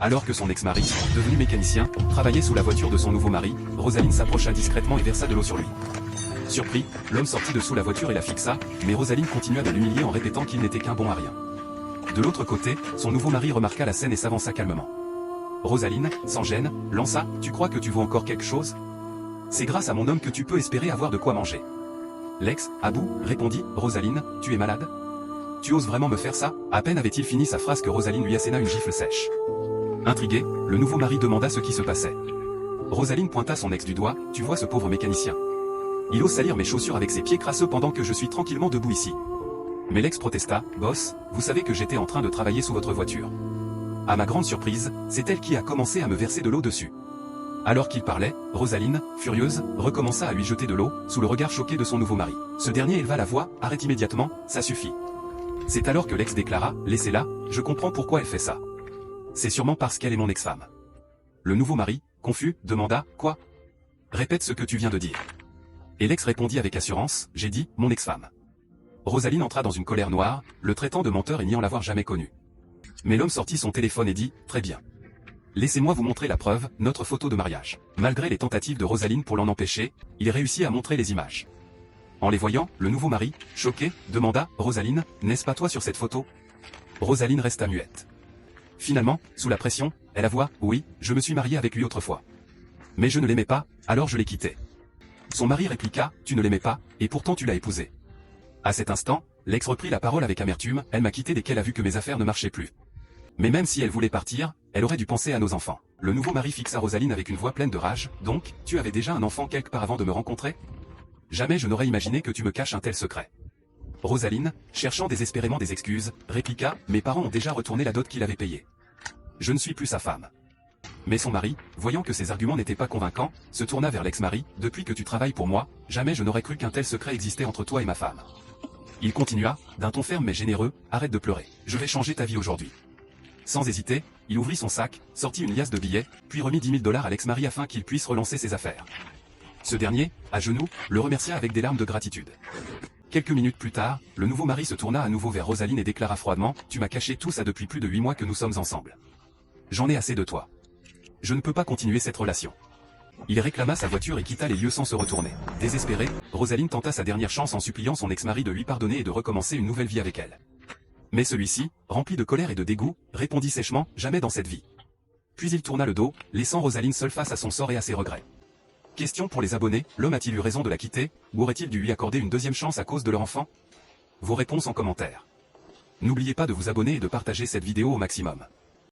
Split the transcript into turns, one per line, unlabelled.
Alors que son ex-mari, devenu mécanicien, travaillait sous la voiture de son nouveau mari, Rosaline s'approcha discrètement et versa de l'eau sur lui. Surpris, l'homme sortit de sous la voiture et la fixa, mais Rosaline continua de l'humilier en répétant qu'il n'était qu'un bon à rien. De l'autre côté, son nouveau mari remarqua la scène et s'avança calmement. Rosaline, sans gêne, lança « Tu crois que tu vaux encore quelque chose? C'est grâce à mon homme que tu peux espérer avoir de quoi manger. » L'ex, à bout, répondit « Rosaline, tu es malade? Tu oses vraiment me faire ça ?» À peine avait-il fini sa phrase que Rosaline lui asséna une gifle sèche. Intrigué, le nouveau mari demanda ce qui se passait. Rosaline pointa son ex du doigt « Tu vois ce pauvre mécanicien? Il ose salir mes chaussures avec ses pieds crasseux pendant que je suis tranquillement debout ici. » Mais l'ex protesta « Boss, vous savez que j'étais en train de travailler sous votre voiture. » À ma grande surprise, c'est elle qui a commencé à me verser de l'eau dessus. Alors qu'il parlait, Rosaline, furieuse, recommença à lui jeter de l'eau, sous le regard choqué de son nouveau mari. Ce dernier éleva la voix, arrête immédiatement, ça suffit. C'est alors que l'ex déclara, laissez-la, je comprends pourquoi elle fait ça. C'est sûrement parce qu'elle est mon ex-femme. Le nouveau mari, confus, demanda, quoi? Répète ce que tu viens de dire. Et l'ex répondit avec assurance, j'ai dit, mon ex-femme. Rosaline entra dans une colère noire, le traitant de menteur et niant l'avoir jamais connu. Mais l'homme sortit son téléphone et dit, très bien. Laissez-moi vous montrer la preuve, notre photo de mariage. Malgré les tentatives de Rosaline pour l'en empêcher, il réussit à montrer les images. En les voyant, le nouveau mari, choqué, demanda, Rosaline, n'est-ce pas toi sur cette photo? Rosaline resta muette. Finalement, sous la pression, elle avoua, oui, je me suis mariée avec lui autrefois. Mais je ne l'aimais pas, alors je l'ai quitté. Son mari répliqua, tu ne l'aimais pas, et pourtant tu l'as épousé. À cet instant, l'ex reprit la parole avec amertume, elle m'a quitté dès qu'elle a vu que mes affaires ne marchaient plus. Mais même si elle voulait partir, elle aurait dû penser à nos enfants. Le nouveau mari fixa Rosaline avec une voix pleine de rage, donc, tu avais déjà un enfant quelque part avant de me rencontrer? Jamais je n'aurais imaginé que tu me caches un tel secret. Rosaline, cherchant désespérément des excuses, répliqua, mes parents ont déjà retourné la dot qu'il avait payée. Je ne suis plus sa femme. Mais son mari, voyant que ses arguments n'étaient pas convaincants, se tourna vers l'ex-mari, depuis que tu travailles pour moi, jamais je n'aurais cru qu'un tel secret existait entre toi et ma femme. Il continua, d'un ton ferme mais généreux, arrête de pleurer, je vais changer ta vie aujourd'hui. Sans hésiter, il ouvrit son sac, sortit une liasse de billets, puis remit 10 000 $ à l'ex-mari afin qu'il puisse relancer ses affaires. Ce dernier, à genoux, le remercia avec des larmes de gratitude. Quelques minutes plus tard, le nouveau mari se tourna à nouveau vers Rosaline et déclara froidement, tu m'as caché tout ça depuis plus de 8 mois que nous sommes ensemble. J'en ai assez de toi. Je ne peux pas continuer cette relation. Il réclama sa voiture et quitta les lieux sans se retourner. Désespérée, Rosaline tenta sa dernière chance en suppliant son ex-mari de lui pardonner et de recommencer une nouvelle vie avec elle. Mais celui-ci, rempli de colère et de dégoût, répondit sèchement, jamais dans cette vie. Puis il tourna le dos, laissant Rosaline seule face à son sort et à ses regrets. Question pour les abonnés, l'homme a-t-il eu raison de la quitter, ou aurait-il dû lui accorder une deuxième chance à cause de leur enfant? Vos réponses en commentaire. N'oubliez pas de vous abonner et de partager cette vidéo au maximum.